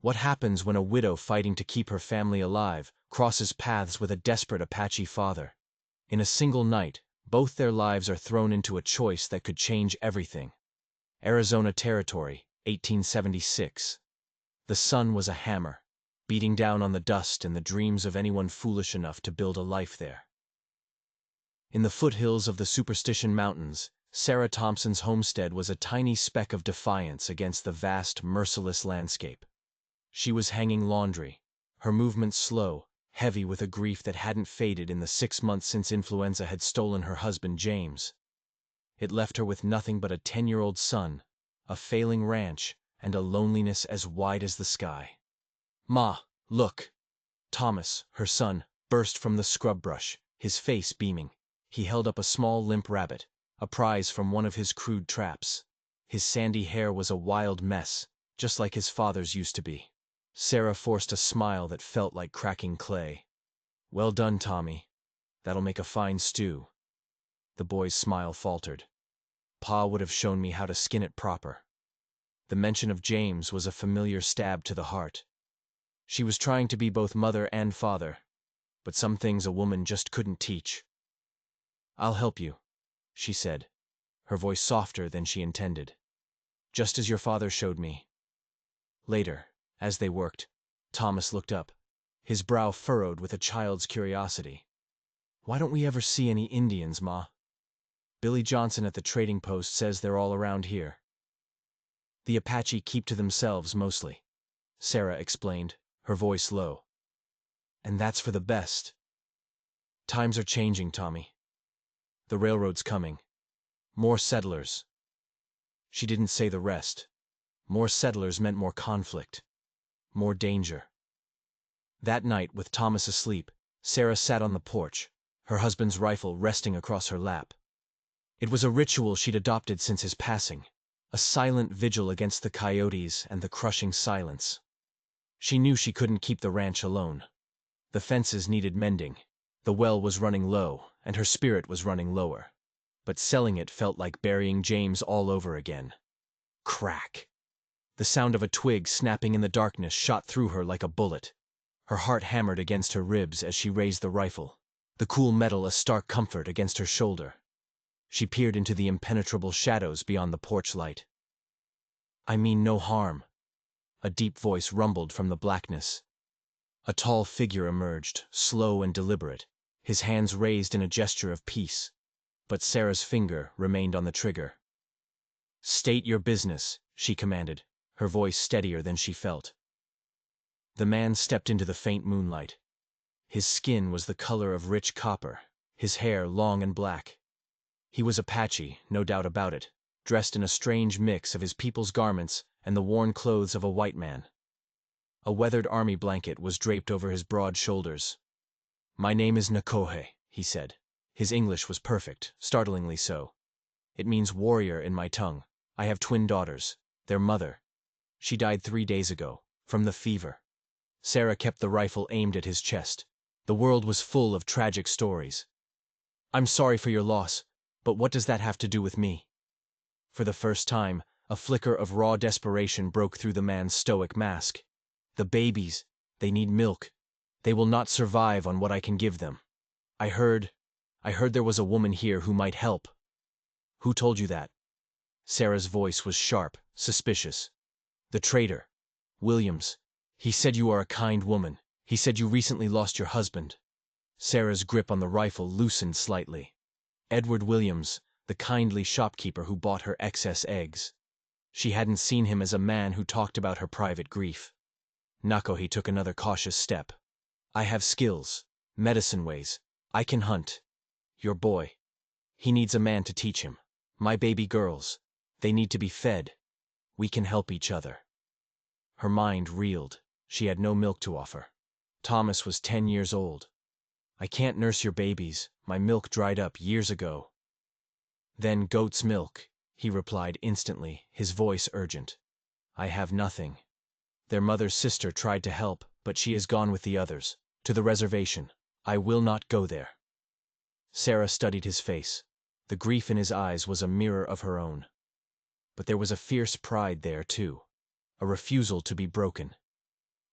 What happens when a widow fighting to keep her family alive crosses paths with a desperate Apache father? In a single night, both their lives are thrown into a choice that could change everything. Arizona Territory, 1876. The sun was a hammer, beating down on the dust and the dreams of anyone foolish enough to build a life there. In the foothills of the Superstition Mountains, Sarah Thompson's homestead was a tiny speck of defiance against the vast, merciless landscape. She was hanging laundry, her movements slow, heavy with a grief that hadn't faded in the 6 months since influenza had stolen her husband James. It left her with nothing but a 10-year-old son, a failing ranch, and a loneliness as wide as the sky. "Ma, look!" Thomas, her son, burst from the scrub brush, his face beaming. He held up a small limp rabbit, a prize from one of his crude traps. His sandy hair was a wild mess, just like his father's used to be. Sarah forced a smile that felt like cracking clay. "Well done, Tommy. That'll make a fine stew." The boy's smile faltered. "Pa would have shown me how to skin it proper." The mention of James was a familiar stab to the heart. She was trying to be both mother and father, but some things a woman just couldn't teach. "I'll help you," she said, her voice softer than she intended. "Just as your father showed me." Later, as they worked, Thomas looked up, his brow furrowed with a child's curiosity. "Why don't we ever see any Indians, Ma? Billy Johnson at the trading post says they're all around here." "The Apache keep to themselves mostly," Sarah explained, her voice low. "And that's for the best. Times are changing, Tommy. The railroad's coming. More settlers." She didn't say the rest. More settlers meant more conflict, more danger. That night, with Thomas asleep, Sarah sat on the porch, her husband's rifle resting across her lap. It was a ritual she'd adopted since his passing, a silent vigil against the coyotes and the crushing silence. She knew she couldn't keep the ranch alone. The fences needed mending, the well was running low, and her spirit was running lower. But selling it felt like burying James all over again. Crack! The sound of a twig snapping in the darkness shot through her like a bullet. Her heart hammered against her ribs as she raised the rifle, the cool metal a stark comfort against her shoulder. She peered into the impenetrable shadows beyond the porch light. "I mean no harm," a deep voice rumbled from the blackness. A tall figure emerged, slow and deliberate, his hands raised in a gesture of peace. But Sarah's finger remained on the trigger. "State your business," she commanded, her voice steadier than she felt. The man stepped into the faint moonlight. His skin was the color of rich copper, his hair long and black. He was Apache, no doubt about it, dressed in a strange mix of his people's garments and the worn clothes of a white man. A weathered army blanket was draped over his broad shoulders. "My name is Nakohe," he said. His English was perfect, startlingly so. "It means warrior in my tongue. I have twin daughters. Their mother. She died 3 days ago, from the fever." Sarah kept the rifle aimed at his chest. The world was full of tragic stories. "I'm sorry for your loss, but what does that have to do with me?" For the first time, a flicker of raw desperation broke through the man's stoic mask. "The babies, they need milk. They will not survive on what I can give them. I heard there was a woman here who might help." "Who told you that?" Sarah's voice was sharp, suspicious. "The trader. Williams. He said you are a kind woman. He said you recently lost your husband." Sarah's grip on the rifle loosened slightly. Edward Williams, the kindly shopkeeper who bought her excess eggs. She hadn't seen him as a man who talked about her private grief. Nakohe took another cautious step. "I have skills, medicine ways. I can hunt. Your boy. He needs a man to teach him. My baby girls. They need to be fed. We can help each other." Her mind reeled. She had no milk to offer. Thomas was 10 years old. "I can't nurse your babies. My milk dried up years ago." "Then goat's milk," he replied instantly, his voice urgent. "I have nothing. Their mother's sister tried to help, but she is gone with the others, to the reservation. I will not go there." Sarah studied his face. The grief in his eyes was a mirror of her own. But there was a fierce pride there, too, a refusal to be broken.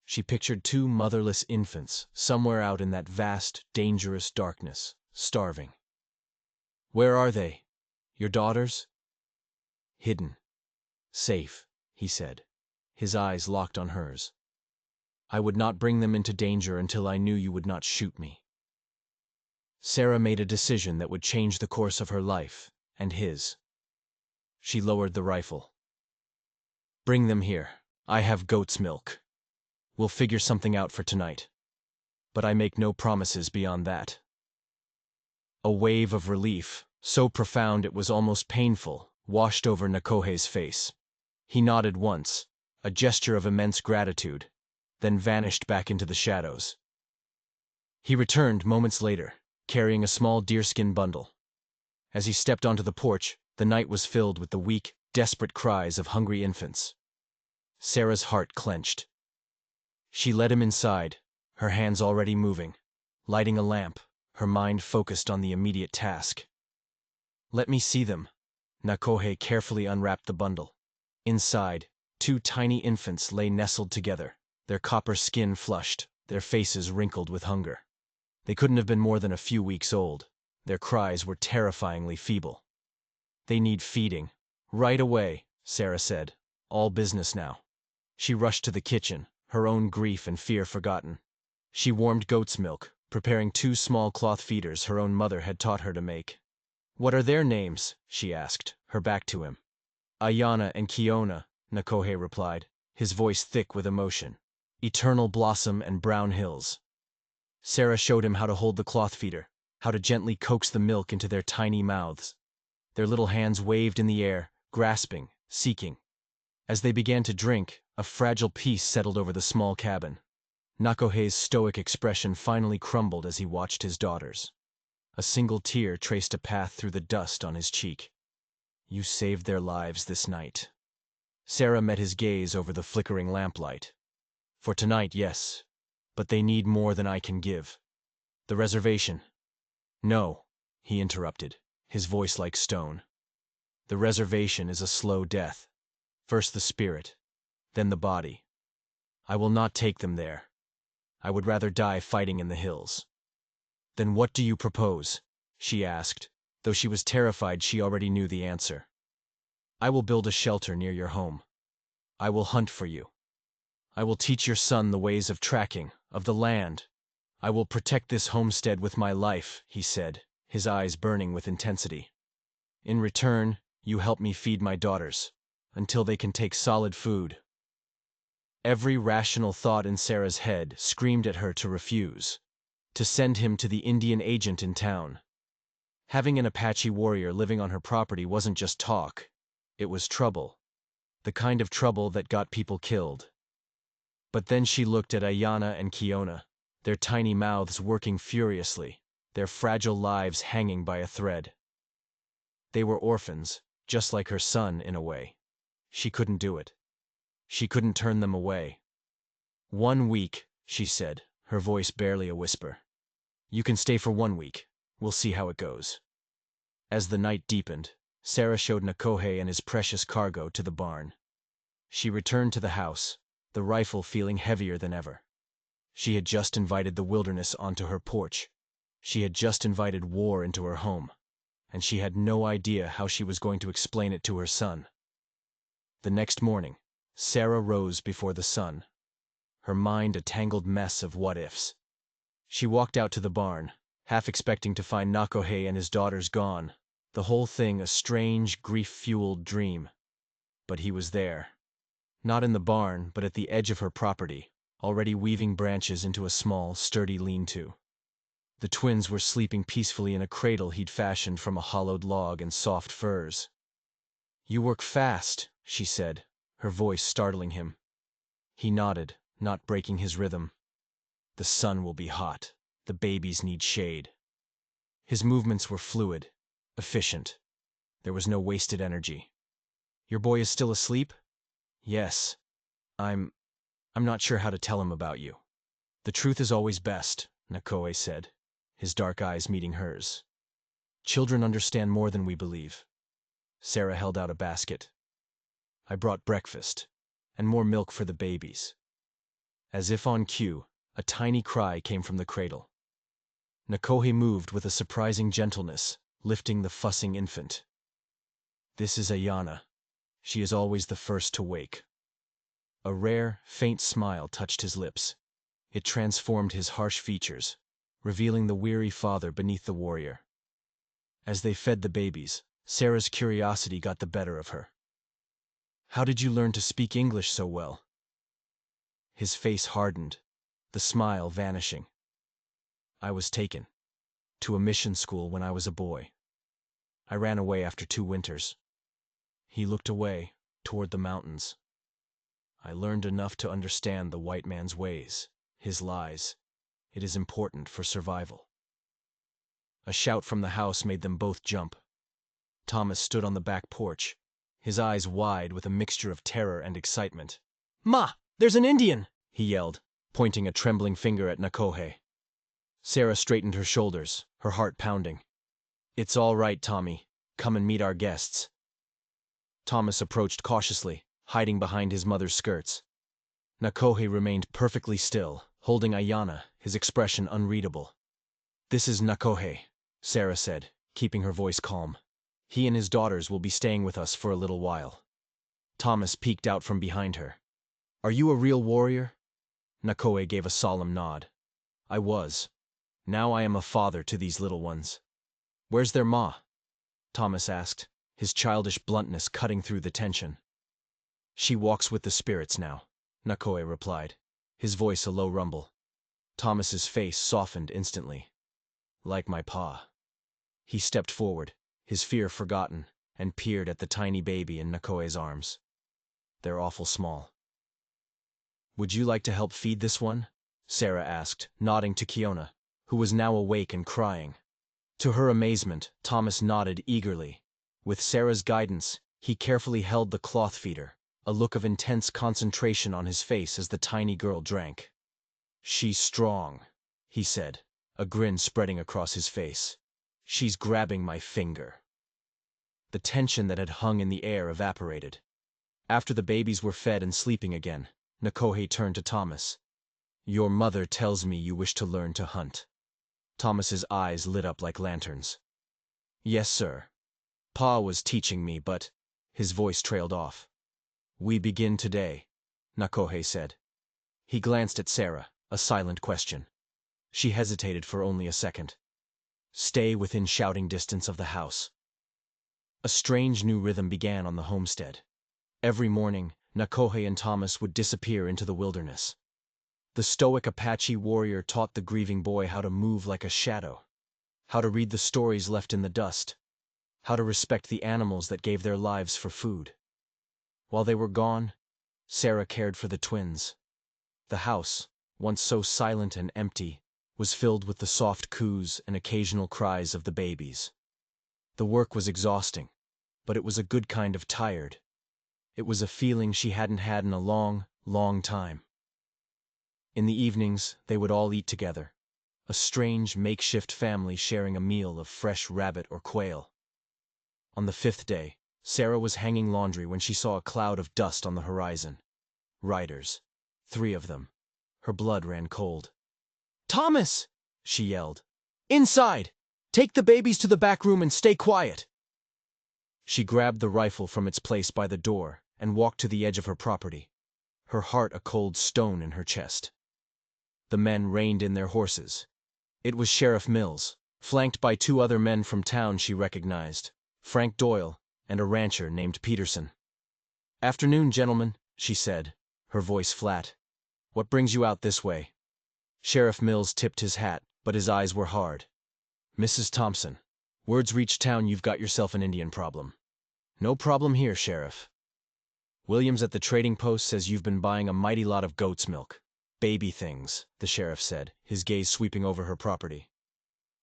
She pictured two motherless infants, somewhere out in that vast, dangerous darkness, starving. "Where are they? Your daughters?" "Hidden. Safe," he said, his eyes locked on hers. "I would not bring them into danger until I knew you would not shoot me." Sarah made a decision that would change the course of her life, and his. She lowered the rifle. "Bring them here. I have goat's milk. We'll figure something out for tonight. But I make no promises beyond that." A wave of relief, so profound it was almost painful, washed over Nakohe's face. He nodded once, a gesture of immense gratitude, then vanished back into the shadows. He returned moments later, carrying a small deerskin bundle. As he stepped onto the porch, the night was filled with the weak, desperate cries of hungry infants. Sarah's heart clenched. She led him inside, her hands already moving, lighting a lamp, her mind focused on the immediate task. "Let me see them." Nakohe carefully unwrapped the bundle. Inside, two tiny infants lay nestled together, their copper skin flushed, their faces wrinkled with hunger. They couldn't have been more than a few weeks old. Their cries were terrifyingly feeble. "They need feeding. Right away," Sarah said. "All business now." She rushed to the kitchen, her own grief and fear forgotten. She warmed goat's milk, preparing two small cloth feeders her own mother had taught her to make. "What are their names?" she asked, her back to him. "Ayana and Kiona," Nakohe replied, his voice thick with emotion. "Eternal Blossom and Brown Hills." Sarah showed him how to hold the cloth feeder, how to gently coax the milk into their tiny mouths. Their little hands waved in the air, grasping, seeking. As they began to drink, a fragile peace settled over the small cabin. Nakohe's stoic expression finally crumbled as he watched his daughters. A single tear traced a path through the dust on his cheek. "You saved their lives this night." Sarah met his gaze over the flickering lamplight. "For tonight, yes. But they need more than I can give. The reservation—" "No," he interrupted, his voice like stone. "The reservation is a slow death. First the spirit, then the body. I will not take them there. I would rather die fighting in the hills." "Then what do you propose?" she asked, though she was terrified she already knew the answer. "I will build a shelter near your home. I will hunt for you. I will teach your son the ways of tracking, of the land. I will protect this homestead with my life," he said, his eyes burning with intensity. "In return, you help me feed my daughters, until they can take solid food." Every rational thought in Sarah's head screamed at her to refuse, to send him to the Indian agent in town. Having an Apache warrior living on her property wasn't just talk, it was trouble. The kind of trouble that got people killed. But then she looked at Ayana and Kiona, their tiny mouths working furiously, their fragile lives hanging by a thread. They were orphans, just like her son in a way. She couldn't do it. She couldn't turn them away. "1 week," she said, her voice barely a whisper. "You can stay for 1 week. We'll see how it goes." As the night deepened, Sarah showed Nakohe and his precious cargo to the barn. She returned to the house, the rifle feeling heavier than ever. She had just invited the wilderness onto her porch. She had just invited war into her home. And she had no idea how she was going to explain it to her son. The next morning, Sarah rose before the sun, her mind a tangled mess of what-ifs. She walked out to the barn, half expecting to find Nakohe and his daughters gone, the whole thing a strange, grief-fueled dream. But he was there. Not in the barn, but at the edge of her property, already weaving branches into a small, sturdy lean-to. The twins were sleeping peacefully in a cradle he'd fashioned from a hollowed log and soft furs. "You work fast," she said, her voice startling him. He nodded, not breaking his rhythm. "The sun will be hot. The babies need shade." His movements were fluid, efficient. There was no wasted energy. "Your boy is still asleep?" "Yes. I'm not sure how to tell him about you." "The truth is always best," Nakohe said, his dark eyes meeting hers. "Children understand more than we believe." Sarah held out a basket. "I brought breakfast, and more milk for the babies." As if on cue, a tiny cry came from the cradle. Nakohe moved with a surprising gentleness, lifting the fussing infant. This is Ayana. She is always the first to wake. A rare, faint smile touched his lips. It transformed his harsh features, revealing the weary father beneath the warrior. As they fed the babies, Sarah's curiosity got the better of her. How did you learn to speak English so well? His face hardened, the smile vanishing. I was taken to a mission school when I was a boy. I ran away after 2 winters. He looked away, toward the mountains. I learned enough to understand the white man's ways, his lies. It is important for survival. A shout from the house made them both jump. Thomas stood on the back porch, his eyes wide with a mixture of terror and excitement. "Ma, there's an Indian!" he yelled, pointing a trembling finger at Nakohe. Sarah straightened her shoulders, her heart pounding. "It's all right, Tommy. Come and meet our guests." Thomas approached cautiously, hiding behind his mother's skirts. Nakohe remained perfectly still, holding Ayana, his expression unreadable. "This is Nakohe," Sarah said, keeping her voice calm. "He and his daughters will be staying with us for a little while." Thomas peeked out from behind her. "Are you a real warrior?" Nakohe gave a solemn nod. "I was. Now I am a father to these little ones." "Where's their ma?" Thomas asked, his childish bluntness cutting through the tension. "She walks with the spirits now," Nakohe replied, his voice a low rumble. Thomas's face softened instantly. "Like my pa." He stepped forward, his fear forgotten, and peered at the tiny baby in Nakohe's arms. "They're awful small." "Would you like to help feed this one?" Sarah asked, nodding to Kiona, who was now awake and crying. To her amazement, Thomas nodded eagerly. With Sarah's guidance, he carefully held the cloth feeder, a look of intense concentration on his face as the tiny girl drank. "She's strong," he said, a grin spreading across his face. "She's grabbing my finger." The tension that had hung in the air evaporated. After the babies were fed and sleeping again, Nakohe turned to Thomas. "Your mother tells me you wish to learn to hunt." Thomas's eyes lit up like lanterns. "Yes, sir. Pa was teaching me, but—" His voice trailed off. "We begin today," Nakohe said. He glanced at Sarah, a silent question. She hesitated for only a second. "Stay within shouting distance of the house." A strange new rhythm began on the homestead. Every morning, Nakohe and Thomas would disappear into the wilderness. The stoic Apache warrior taught the grieving boy how to move like a shadow, how to read the stories left in the dust, how to respect the animals that gave their lives for food. While they were gone, Sarah cared for the twins. The house, once so silent and empty, was filled with the soft coos and occasional cries of the babies. The work was exhausting, but it was a good kind of tired. It was a feeling she hadn't had in a long, long time. In the evenings, they would all eat together, a strange, makeshift family sharing a meal of fresh rabbit or quail. On the 5th day, Sarah was hanging laundry when she saw a cloud of dust on the horizon. Riders. 3 of them. Her blood ran cold. "Thomas!" she yelled. "Inside! Take the babies to the back room and stay quiet!" She grabbed the rifle from its place by the door and walked to the edge of her property, her heart a cold stone in her chest. The men reined in their horses. It was Sheriff Mills, flanked by 2 other men from town she recognized, Frank Doyle and a rancher named Peterson. "Afternoon, gentlemen," she said, her voice flat. "What brings you out this way?" Sheriff Mills tipped his hat, but his eyes were hard. "Mrs. Thompson, word's reached town you've got yourself an Indian problem." "No problem here, Sheriff." "Williams at the trading post says you've been buying a mighty lot of goat's milk. Baby things," the sheriff said, his gaze sweeping over her property.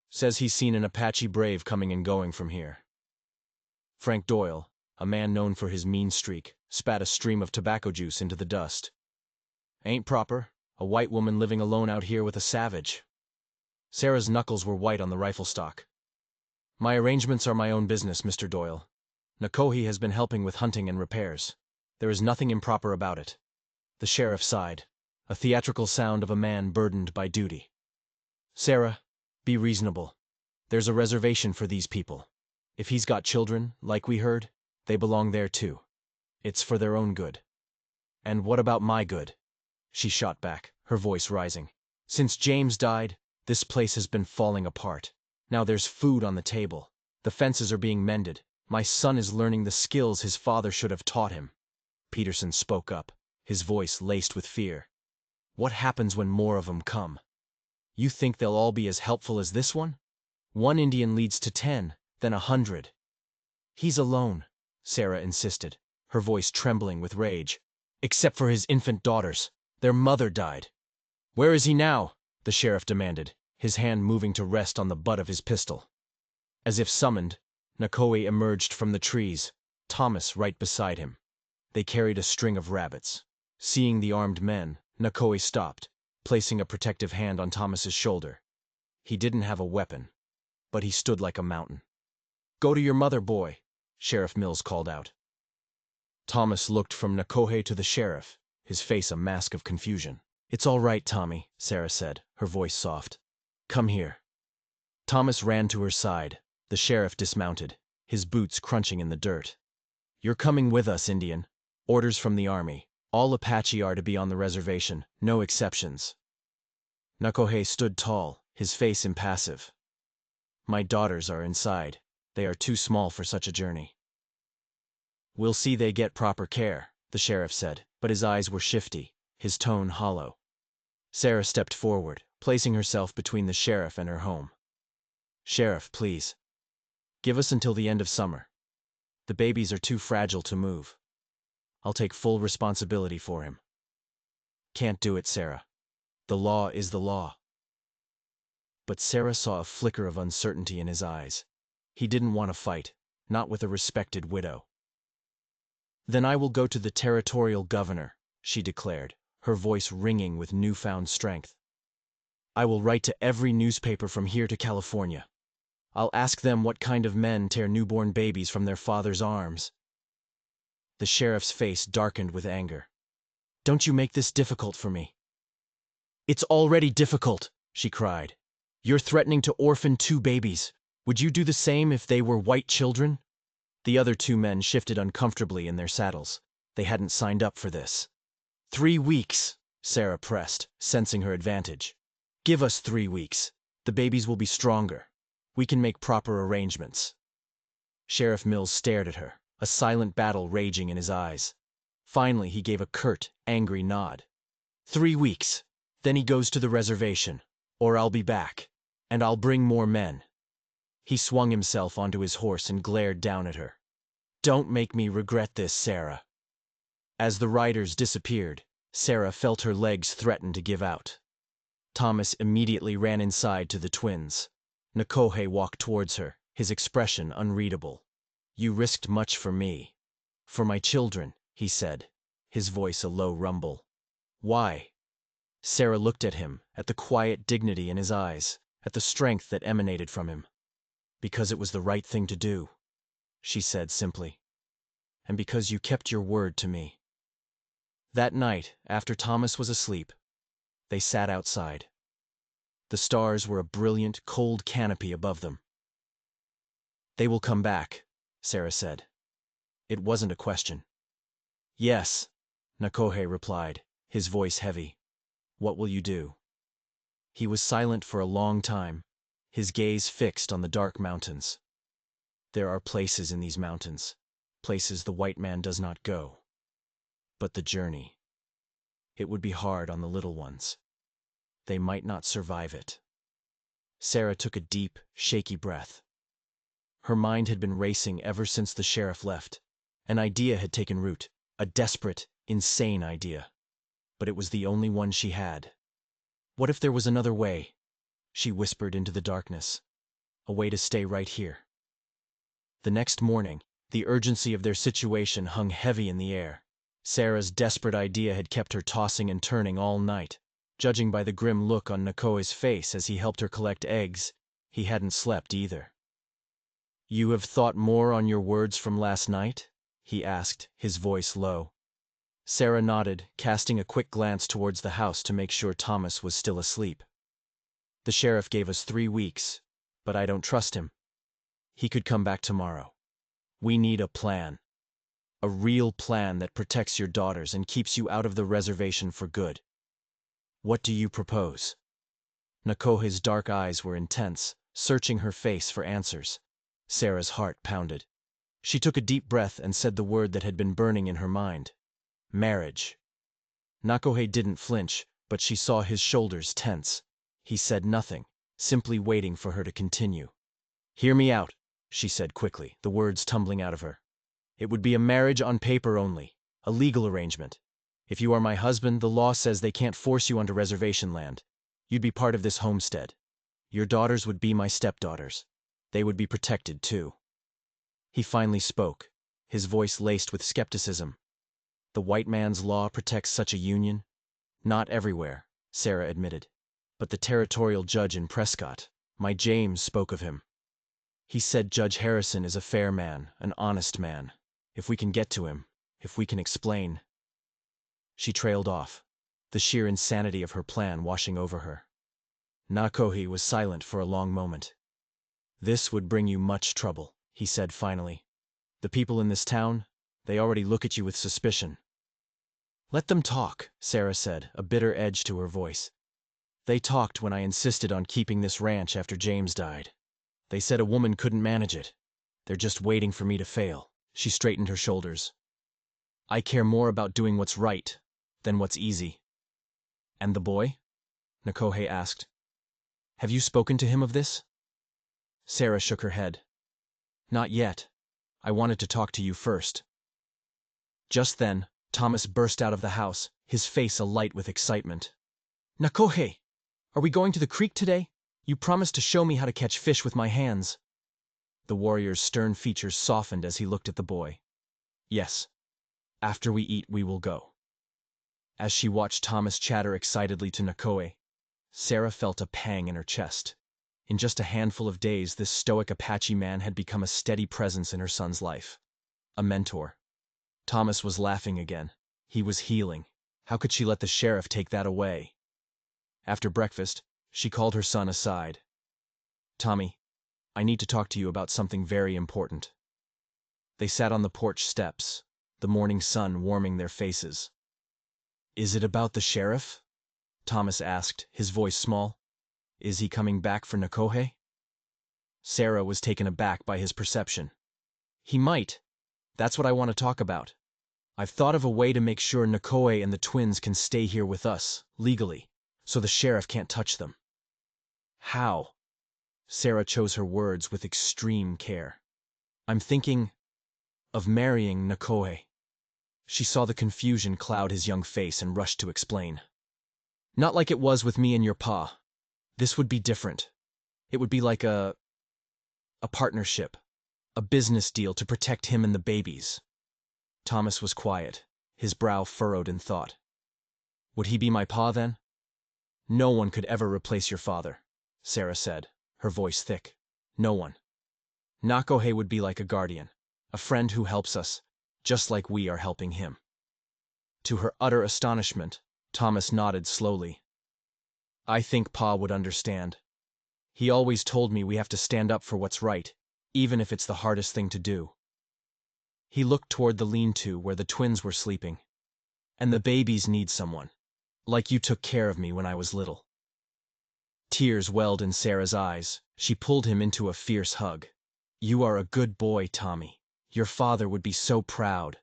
"Says he's seen an Apache brave coming and going from here." Frank Doyle, a man known for his mean streak, spat a stream of tobacco juice into the dust. "Ain't proper, a white woman living alone out here with a savage." Sarah's knuckles were white on the rifle stock. "My arrangements are my own business, Mr. Doyle. Nakohe has been helping with hunting and repairs. There is nothing improper about it." The sheriff sighed. a theatrical sound of a man burdened by duty. Sarah, be reasonable. There's a reservation for these people. If he's got children, like we heard, they belong there too. It's for their own good. And what about my good? She shot back, her voice rising. Since James died, this place has been falling apart. Now there's food on the table. The fences are being mended. My son is learning the skills his father should have taught him. Peterson spoke up, his voice laced with fear. What happens when more of them come? You think they'll all be as helpful as this one? One Indian leads to 10, then 100. He's alone, Sarah insisted, her voice trembling with rage. Except for his infant daughters. Their mother died. Where is he now? The sheriff demanded, his hand moving to rest on the butt of his pistol. As if summoned, Nakoe emerged from the trees, Thomas right beside him. They carried a string of rabbits. Seeing the armed men, Nakoe stopped, placing a protective hand on Thomas's shoulder. He didn't have a weapon, but he stood like a mountain. Go to your mother, boy, Sheriff Mills called out. Thomas looked from Nakohe to the sheriff, his face a mask of confusion. It's all right, Tommy, Sarah said, her voice soft. Come here. Thomas ran to her side. The sheriff dismounted, his boots crunching in the dirt. You're coming with us, Indian. Orders from the army. All Apache are to be on the reservation, no exceptions. Nakohe stood tall, his face impassive. My daughters are inside. They are too small for such a journey. We'll see they get proper care, the sheriff said, but his eyes were shifty, his tone hollow. Sarah stepped forward, placing herself between the sheriff and her home. Sheriff, please. Give us until the end of summer. The babies are too fragile to move. I'll take full responsibility for him. Can't do it, Sarah. The law is the law. But Sarah saw a flicker of uncertainty in his eyes. He didn't want to fight, not with a respected widow. Then I will go to the territorial governor, she declared, her voice ringing with newfound strength. I will write to every newspaper from here to California. I'll ask them what kind of men tear newborn babies from their father's arms. The sheriff's face darkened with anger. Don't you make this difficult for me. It's already difficult, she cried. You're threatening to orphan 2 babies. Would you do the same if they were white children? The other 2 men shifted uncomfortably in their saddles. They hadn't signed up for this. 3 weeks, Sarah pressed, sensing her advantage. Give us 3 weeks. The babies will be stronger. We can make proper arrangements. Sheriff Mills stared at her, a silent battle raging in his eyes. Finally, he gave a curt, angry nod. 3 weeks. Then he goes to the reservation. Or I'll be back. And I'll bring more men. He swung himself onto his horse and glared down at her. Don't make me regret this, Sarah. As the riders disappeared, Sarah felt her legs threaten to give out. Thomas immediately ran inside to the twins. Nakohe walked towards her, his expression unreadable. You risked much for me. For my children, he said, his voice a low rumble. Why? Sarah looked at him, at the quiet dignity in his eyes, at the strength that emanated from him. Because it was the right thing to do, she said simply. And because you kept your word to me. That night, after Thomas was asleep, they sat outside. The stars were a brilliant, cold canopy above them. They will come back, Sarah said. It wasn't a question. Yes, Nakohe replied, his voice heavy. What will you do? He was silent for a long time, his gaze fixed on the dark mountains. There are places in these mountains, places the white man does not go. But the journey. It would be hard on the little ones. They might not survive it. Sarah took a deep, shaky breath. Her mind had been racing ever since the sheriff left. An idea had taken root, a desperate, insane idea. But it was the only one she had. What if there was another way? She whispered into the darkness. A way to stay right here. The next morning, the urgency of their situation hung heavy in the air. Sarah's desperate idea had kept her tossing and turning all night. Judging by the grim look on Nakoe's face as he helped her collect eggs, he hadn't slept either. You have thought more on your words from last night? He asked, his voice low. Sarah nodded, casting a quick glance towards the house to make sure Thomas was still asleep. The sheriff gave us 3 weeks, but I don't trust him. He could come back tomorrow. We need a plan. A real plan that protects your daughters and keeps you out of the reservation for good. What do you propose? Nakohe's dark eyes were intense, searching her face for answers. Sarah's heart pounded. She took a deep breath and said the word that had been burning in her mind. Marriage. Nakohe didn't flinch, but she saw his shoulders tense. He said nothing, simply waiting for her to continue. Hear me out, she said quickly, the words tumbling out of her. It would be a marriage on paper only, a legal arrangement. If you are my husband, the law says they can't force you onto reservation land. You'd be part of this homestead. Your daughters would be my stepdaughters. They would be protected, too. He finally spoke, his voice laced with skepticism. The white man's law protects such a union? Not everywhere, Sarah admitted. But the territorial judge in Prescott, my James, spoke of him. He said Judge Harrison is a fair man, an honest man. If we can get to him, if we can explain. She trailed off, the sheer insanity of her plan washing over her. Nakohe was silent for a long moment. This would bring you much trouble, he said finally. The people in this town, they already look at you with suspicion. Let them talk, Sarah said, a bitter edge to her voice. They talked when I insisted on keeping this ranch after James died. They said a woman couldn't manage it. They're just waiting for me to fail. She straightened her shoulders. I care more about doing what's right than what's easy. And the boy? Nakohe asked. Have you spoken to him of this? Sarah shook her head. Not yet. I wanted to talk to you first. Just then, Thomas burst out of the house, his face alight with excitement. Nakohe! Are we going to the creek today? You promised to show me how to catch fish with my hands. The warrior's stern features softened as he looked at the boy. Yes. After we eat, we will go. As she watched Thomas chatter excitedly to Nakohe, Sarah felt a pang in her chest. In just a handful of days, this stoic Apache man had become a steady presence in her son's life. A mentor. Thomas was laughing again. He was healing. How could she let the sheriff take that away? After breakfast, she called her son aside. Tommy, I need to talk to you about something very important. They sat on the porch steps, the morning sun warming their faces. Is it about the sheriff? Thomas asked, his voice small. Is he coming back for Nakohe? Sarah was taken aback by his perception. He might. That's what I want to talk about. I've thought of a way to make sure Nakohe and the twins can stay here with us, legally, so the sheriff can't touch them. How? Sarah chose her words with extreme care. I'm thinking of marrying Nakohe. She saw the confusion cloud his young face and rushed to explain. Not like it was with me and your pa. This would be different. It would be like a partnership, a business deal to protect him and the babies. Thomas was quiet, his brow furrowed in thought. Would he be my pa then? No one could ever replace your father, Sarah said, her voice thick. No one. Nakohe would be like a guardian, a friend who helps us, just like we are helping him. To her utter astonishment, Thomas nodded slowly. I think Pa would understand. He always told me we have to stand up for what's right, even if it's the hardest thing to do. He looked toward the lean-to where the twins were sleeping. And the babies need someone, like you took care of me when I was little. Tears welled in Sarah's eyes. She pulled him into a fierce hug. You are a good boy, Tommy. Your father would be so proud.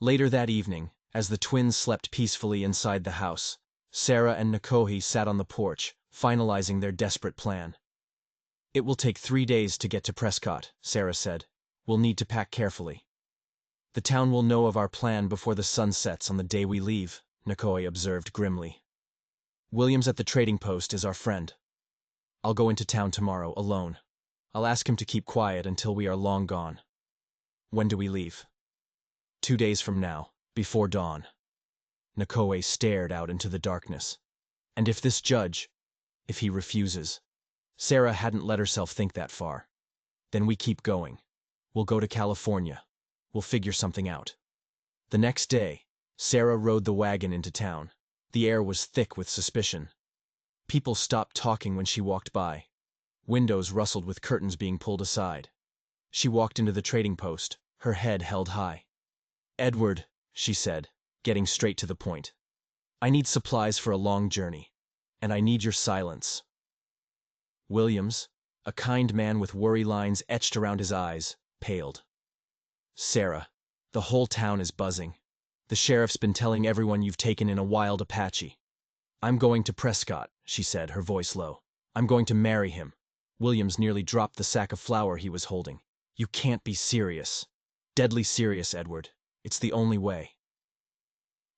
Later that evening, as the twins slept peacefully inside the house, Sarah and Nakohe sat on the porch, finalizing their desperate plan. It will take 3 days to get to Prescott, Sarah said. We'll need to pack carefully. The town will know of our plan before the sun sets on the day we leave, Nakohe observed grimly. Williams at the trading post is our friend. I'll go into town tomorrow, alone. I'll ask him to keep quiet until we are long gone. When do we leave? 2 days from now, before dawn. Nakohe stared out into the darkness. And if this judge, if he refuses? Sarah hadn't let herself think that far. Then we keep going. We'll go to California. We'll figure something out. The next day, Sarah rode the wagon into town. The air was thick with suspicion. People stopped talking when she walked by. Windows rustled with curtains being pulled aside. She walked into the trading post, her head held high. "Edward," she said, getting straight to the point. "I need supplies for a long journey, and I need your silence." Williams, a kind man with worry lines etched around his eyes, paled. "Sarah, the whole town is buzzing. The sheriff's been telling everyone you've taken in a wild Apache." "I'm going to Prescott," she said, her voice low. "I'm going to marry him." Williams nearly dropped the sack of flour he was holding. "You can't be serious." "Deadly serious, Edward. It's the only way."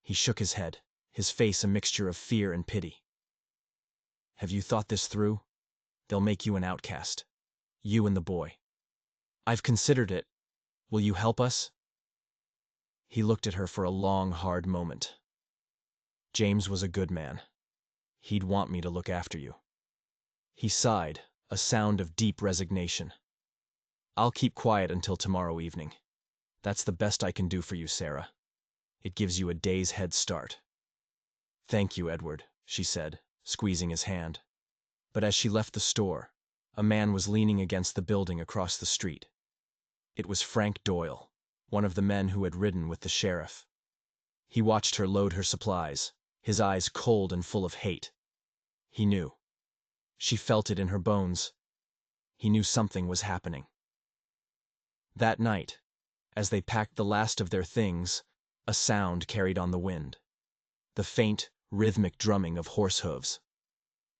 He shook his head, his face a mixture of fear and pity. "Have you thought this through? They'll make you an outcast. You and the boy." "I've considered it. Will you help us?" He looked at her for a long, hard moment. "James was a good man. He'd want me to look after you." He sighed, a sound of deep resignation. "I'll keep quiet until tomorrow evening. That's the best I can do for you, Sarah. It gives you a day's head start." "Thank you, Edward," she said, squeezing his hand. But as she left the store, a man was leaning against the building across the street. It was Frank Doyle, one of the men who had ridden with the sheriff. He watched her load her supplies, his eyes cold and full of hate. He knew. She felt it in her bones. He knew something was happening. That night, as they packed the last of their things, a sound carried on the wind. The faint, rhythmic drumming of horse hooves.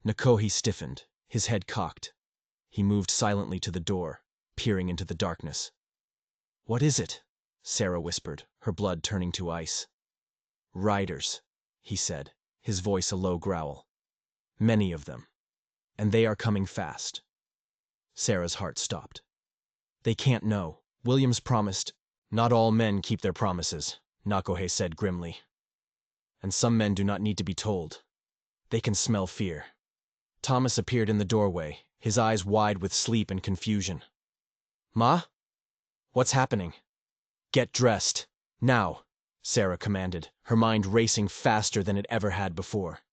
Nakohe stiffened, his head cocked. He moved silently to the door, peering into the darkness. "What is it?" Sarah whispered, her blood turning to ice. "Riders," he said, his voice a low growl. "Many of them. And they are coming fast." Sarah's heart stopped. "They can't know. Williams promised—" "Not all men keep their promises," Nakohe said grimly. "And some men do not need to be told. They can smell fear." Thomas appeared in the doorway, his eyes wide with sleep and confusion. "Ma? What's happening?" "Get dressed. Now," Sarah commanded, her mind racing faster than it ever had before.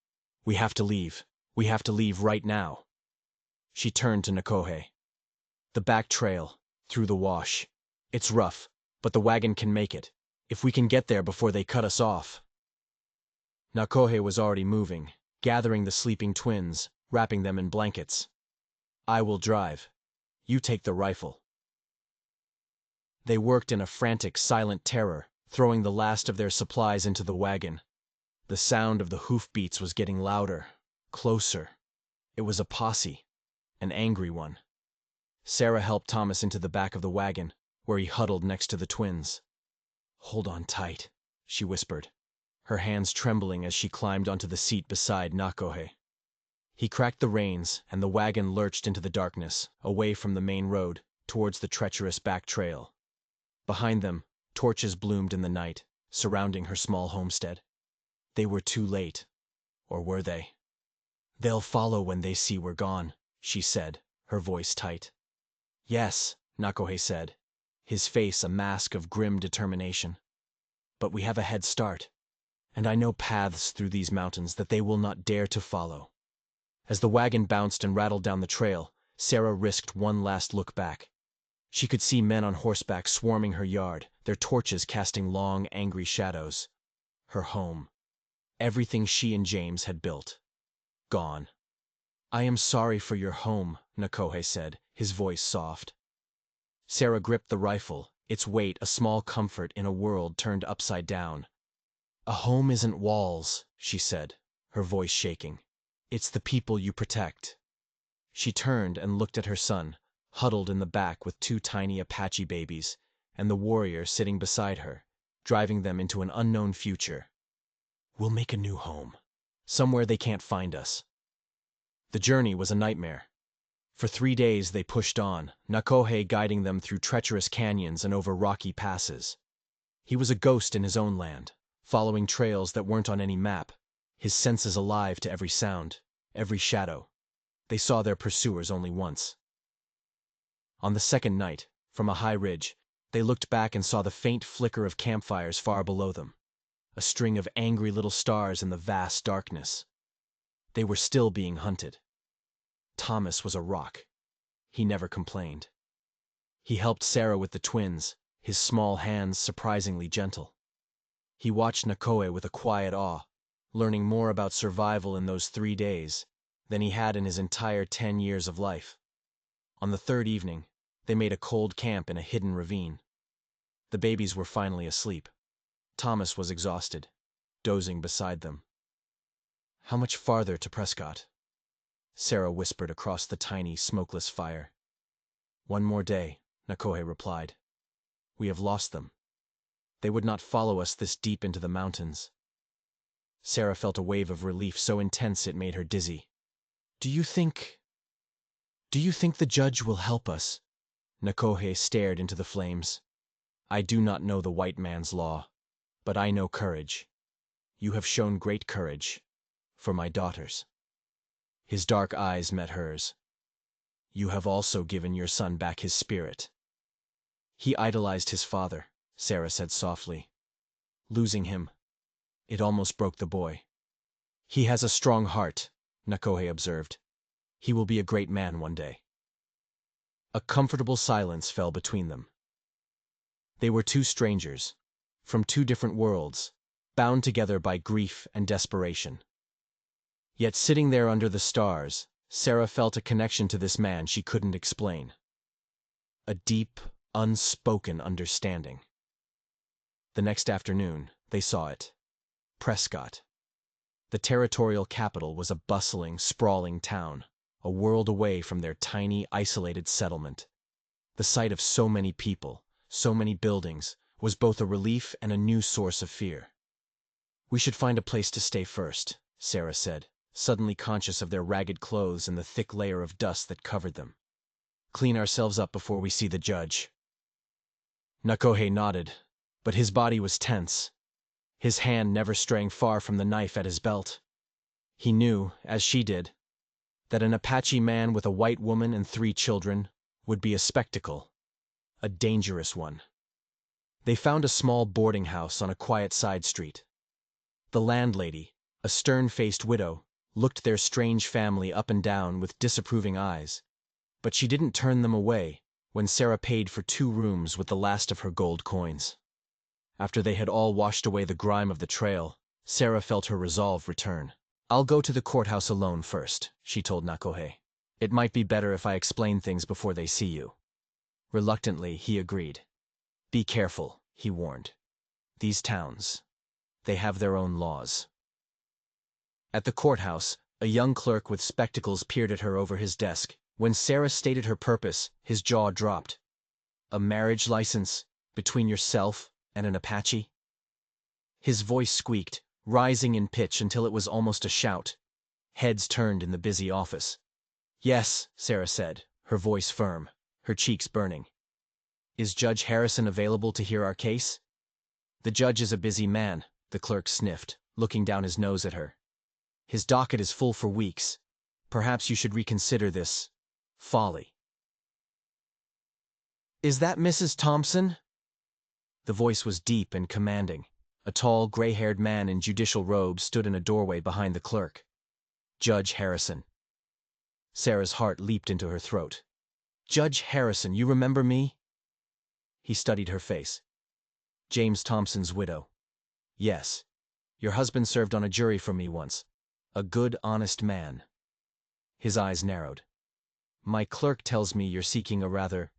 "We have to leave. We have to leave right now." She turned to Nakohe. "The back trail, through the wash. It's rough, but the wagon can make it, if we can get there before they cut us off." Nakohe was already moving, gathering the sleeping twins, wrapping them in blankets. "I will drive. You take the rifle." They worked in a frantic, silent terror, throwing the last of their supplies into the wagon. The sound of the hoofbeats was getting louder, closer. It was a posse, an angry one. Sarah helped Thomas into the back of the wagon, where he huddled next to the twins. "Hold on tight," she whispered, her hands trembling as she climbed onto the seat beside Nakohe. He cracked the reins, and the wagon lurched into the darkness, away from the main road, towards the treacherous back trail. Behind them, torches bloomed in the night, surrounding her small homestead. They were too late. Or were they? "They'll follow when they see we're gone," she said, her voice tight. "Yes," Nakohe said, his face a mask of grim determination. "But we have a head start, and I know paths through these mountains that they will not dare to follow." As the wagon bounced and rattled down the trail, Sarah risked one last look back. She could see men on horseback swarming her yard, their torches casting long, angry shadows. Her home. Everything she and James had built. Gone. "I am sorry for your home," Nakohe said, his voice soft. Sarah gripped the rifle, its weight a small comfort in a world turned upside down. "A home isn't walls," she said, her voice shaking. "It's the people you protect." She turned and looked at her son, huddled in the back with two tiny Apache babies, and the warrior sitting beside her, driving them into an unknown future. "We'll make a new home. Somewhere they can't find us." The journey was a nightmare. For 3 days they pushed on, Nakohe guiding them through treacherous canyons and over rocky passes. He was a ghost in his own land, following trails that weren't on any map, his senses alive to every sound, every shadow. They saw their pursuers only once. On the second night, from a high ridge, they looked back and saw the faint flicker of campfires far below them. a string of angry little stars in the vast darkness. They were still being hunted. Thomas was a rock. He never complained. He helped Sarah with the twins, his small hands surprisingly gentle. He watched Nakoe with a quiet awe, learning more about survival in those 3 days than he had in his entire 10 years of life. On the third evening, they made a cold camp in a hidden ravine. The babies were finally asleep. Thomas was exhausted, dozing beside them. "How much farther to Prescott?" Sarah whispered across the tiny, smokeless fire. "1 more day," Nakohe replied. "We have lost them. They would not follow us this deep into the mountains." Sarah felt a wave of relief so intense it made her dizzy. Do you think the judge will help us?" Nakohe stared into the flames. "I do not know the white man's law, but I know courage. You have shown great courage, for my daughters." His dark eyes met hers. "You have also given your son back his spirit." "He idolized his father," Sarah said softly. "Losing him, it almost broke the boy." "He has a strong heart," Nakohe observed. "He will be a great man one day." A comfortable silence fell between them. They were 2 strangers, from 2 different worlds, bound together by grief and desperation. Yet sitting there under the stars, Sarah felt a connection to this man she couldn't explain. A deep, unspoken understanding. The next afternoon, they saw it. Prescott. The territorial capital was a bustling, sprawling town, a world away from their tiny, isolated settlement. The sight of so many people, so many buildings, was both a relief and a new source of fear. "We should find a place to stay first," Sarah said, suddenly conscious of their ragged clothes and the thick layer of dust that covered them. "Clean ourselves up before we see the judge." Nakohe nodded, but his body was tense, his hand never straying far from the knife at his belt. He knew, as she did, that an Apache man with a white woman and 3 children would be a spectacle, a dangerous one. They found a small boarding house on a quiet side street. The landlady, a stern-faced widow, looked their strange family up and down with disapproving eyes, but she didn't turn them away when Sarah paid for 2 rooms with the last of her gold coins. After they had all washed away the grime of the trail, Sarah felt her resolve return. "I'll go to the courthouse alone first," she told Nakohe. "It might be better if I explain things before they see you." Reluctantly, he agreed. "Be careful," he warned. "These towns, they have their own laws." At the courthouse, a young clerk with spectacles peered at her over his desk. When Sarah stated her purpose, his jaw dropped. "A marriage license between yourself and an Apache?" His voice squeaked, rising in pitch until it was almost a shout. Heads turned in the busy office. "Yes," Sarah said, her voice firm, her cheeks burning. "Is Judge Harrison available to hear our case?" "The judge is a busy man," the clerk sniffed, looking down his nose at her. "His docket is full for weeks. Perhaps you should reconsider this folly." "Is that Mrs. Thompson?" The voice was deep and commanding. A tall, gray-haired man in judicial robes stood in a doorway behind the clerk. "Judge Harrison." Sarah's heart leaped into her throat. "Judge Harrison, you remember me?" He studied her face. "James Thompson's widow. Yes. Your husband served on a jury for me once. A good, honest man." His eyes narrowed. "My clerk tells me you're seeking a rather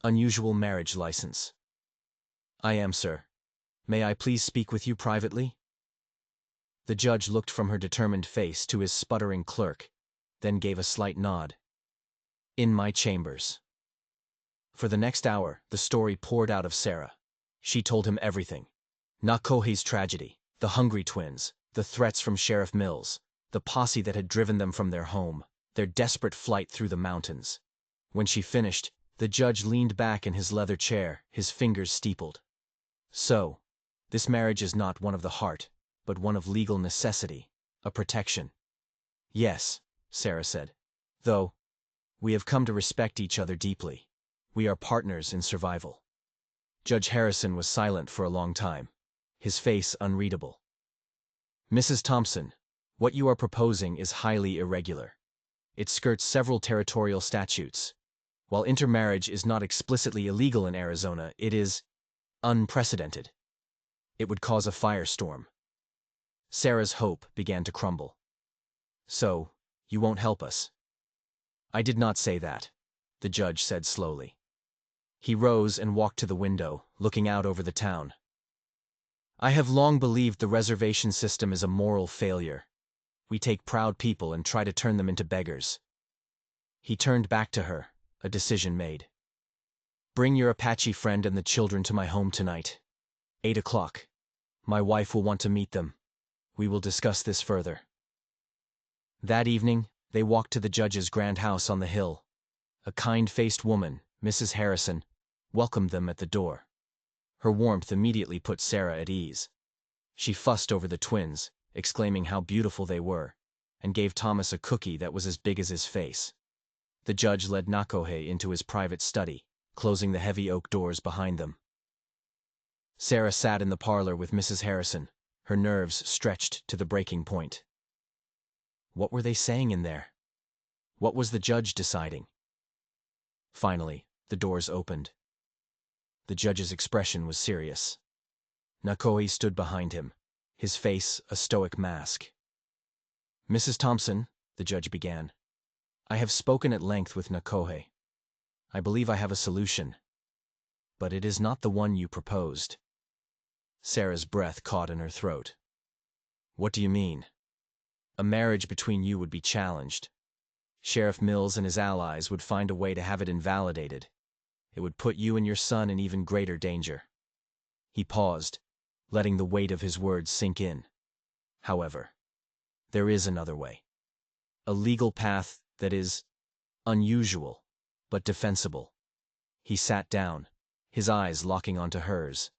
unusual marriage license." "I am, sir. May I please speak with you privately?" The judge looked from her determined face to his sputtering clerk, then gave a slight nod. "In my chambers." For the next hour, the story poured out of Sarah. She told him everything. Nakohe's tragedy, the hungry twins, the threats from Sheriff Mills, the posse that had driven them from their home, their desperate flight through the mountains. When she finished, the judge leaned back in his leather chair, his fingers steepled. "So, this marriage is not one of the heart, but one of legal necessity, a protection." "Yes," Sarah said. "Though, we have come to respect each other deeply. We are partners in survival." Judge Harrison was silent for a long time. his face unreadable. Mrs. Thompson, what you are proposing is highly irregular. It skirts several territorial statutes. While intermarriage is not explicitly illegal in Arizona, it is unprecedented. It would cause a firestorm. Sarah's hope began to crumble. So, you won't help us? I did not say that, the judge said slowly. He rose and walked to the window, looking out over the town. I have long believed the reservation system is a moral failure. We take proud people and try to turn them into beggars. He turned back to her, a decision made. Bring your Apache friend and the children to my home tonight. 8 o'clock. My wife will want to meet them. We will discuss this further. That evening, they walked to the judge's grand house on the hill. A kind-faced woman, Mrs. Harrison, welcomed them at the door. Her warmth immediately put Sarah at ease. She fussed over the twins, exclaiming how beautiful they were, and gave Thomas a cookie that was as big as his face. The judge led Nakohe into his private study, closing the heavy oak doors behind them. Sarah sat in the parlor with Mrs. Harrison, her nerves stretched to the breaking point. What were they saying in there? What was the judge deciding? Finally, the doors opened. The judge's expression was serious. Nakohe stood behind him, his face a stoic mask. Mrs. Thompson, the judge began, I have spoken at length with Nakohe. I believe I have a solution. But it is not the one you proposed. Sarah's breath caught in her throat. What do you mean? A marriage between you would be challenged. Sheriff Mills and his allies would find a way to have it invalidated. It would put you and your son in even greater danger. He paused, letting the weight of his words sink in. However, there is another way. A legal path that is unusual, but defensible. He sat down, his eyes locking onto hers.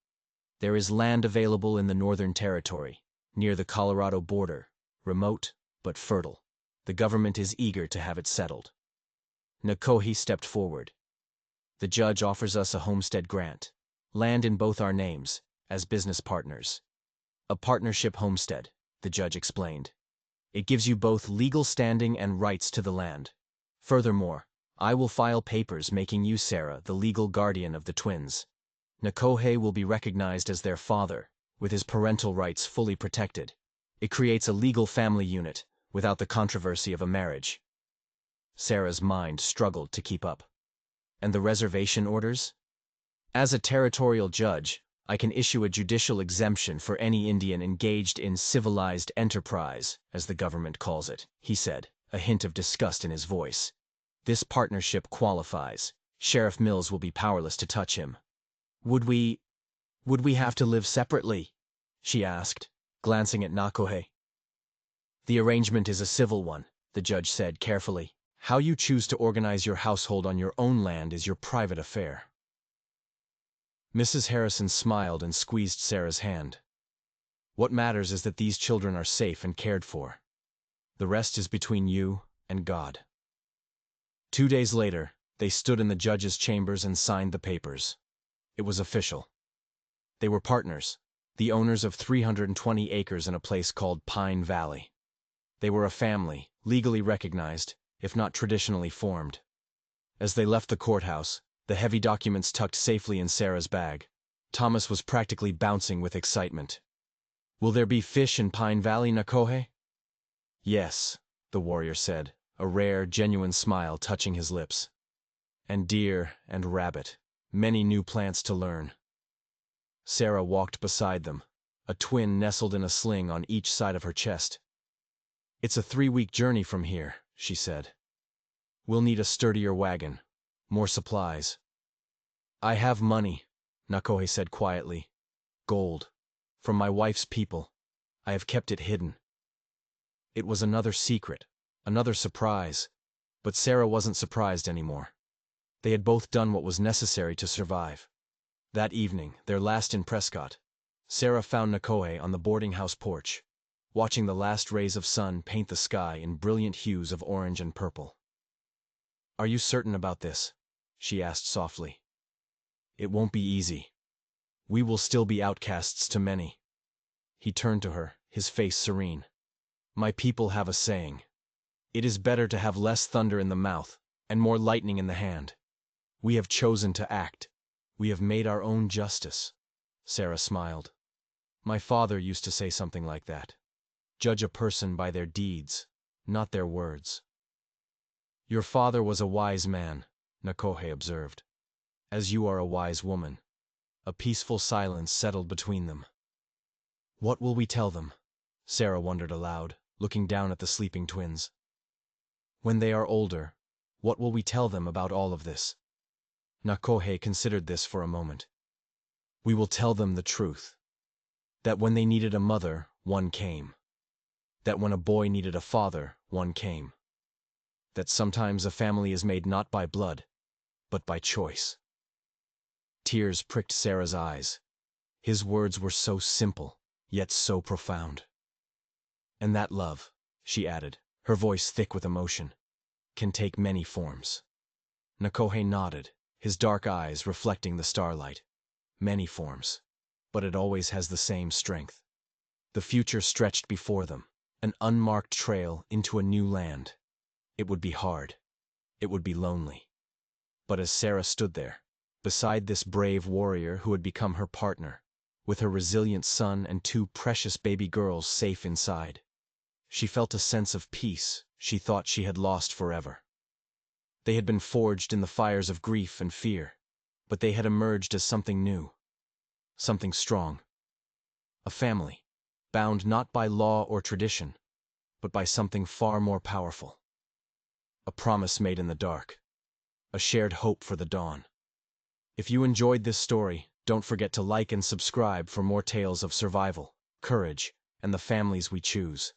There is land available in the Northern Territory, near the Colorado border, remote but fertile. The government is eager to have it settled. Nakohe stepped forward. The judge offers us a homestead grant, land in both our names, as business partners. A partnership homestead, the judge explained. It gives you both legal standing and rights to the land. Furthermore, I will file papers making you, Sarah, the legal guardian of the twins. Nakohe will be recognized as their father, with his parental rights fully protected. It creates a legal family unit, without the controversy of a marriage. Sarah's mind struggled to keep up. And the reservation orders? As a territorial judge, I can issue a judicial exemption for any Indian engaged in civilized enterprise, as the government calls it, he said, a hint of disgust in his voice. This partnership qualifies. Sheriff Mills will be powerless to touch him. Would we have to live separately? She asked, glancing at Nakohe. The arrangement is a civil one, the judge said carefully. How you choose to organize your household on your own land is your private affair. Mrs. Harrison smiled and squeezed Sarah's hand. What matters is that these children are safe and cared for. The rest is between you and God. 2 days later, they stood in the judge's chambers and signed the papers. It was official. They were partners, the owners of 320 acres in a place called Pine Valley. They were a family, legally recognized, if not traditionally formed. As they left the courthouse, the heavy documents tucked safely in Sarah's bag, Thomas was practically bouncing with excitement. Will there be fish in Pine Valley, Nakohe? Yes, the warrior said, a rare, genuine smile touching his lips. And deer and rabbit, many new plants to learn. Sarah walked beside them, a twin nestled in a sling on each side of her chest. It's a 3-week journey from here, she said. We'll need a sturdier wagon, more supplies. I have money, Nakohe said quietly. Gold. From my wife's people. I have kept it hidden. It was another secret, another surprise, but Sarah wasn't surprised anymore. They had both done what was necessary to survive. That evening, their last in Prescott, Sarah found Nakohe on the boarding house porch, watching the last rays of sun paint the sky in brilliant hues of orange and purple. Are you certain about this? She asked softly. It won't be easy. We will still be outcasts to many. He turned to her, his face serene. My people have a saying. It is better to have less thunder in the mouth and more lightning in the hand. We have chosen to act. We have made our own justice. Sarah smiled. My father used to say something like that. Judge a person by their deeds, not their words. Your father was a wise man, Nakohe observed. As you are a wise woman. A peaceful silence settled between them. What will we tell them? Sarah wondered aloud, looking down at the sleeping twins. When they are older, what will we tell them about all of this? Nakohe considered this for a moment. We will tell them the truth. That when they needed a mother, one came. That when a boy needed a father, one came. That sometimes a family is made not by blood, but by choice. Tears pricked Sarah's eyes. His words were so simple, yet so profound. And that love, she added, her voice thick with emotion, can take many forms. Nakohe nodded, his dark eyes reflecting the starlight. Many forms, but it always has the same strength. The future stretched before them, an unmarked trail into a new land. It would be hard. It would be lonely. But as Sarah stood there, beside this brave warrior who had become her partner, with her resilient son and two precious baby girls safe inside, she felt a sense of peace she thought she had lost forever. They had been forged in the fires of grief and fear, but they had emerged as something new, something strong. A family, bound not by law or tradition, but by something far more powerful. A promise made in the dark, a shared hope for the dawn. If you enjoyed this story, don't forget to like and subscribe for more tales of survival, courage, and the families we choose.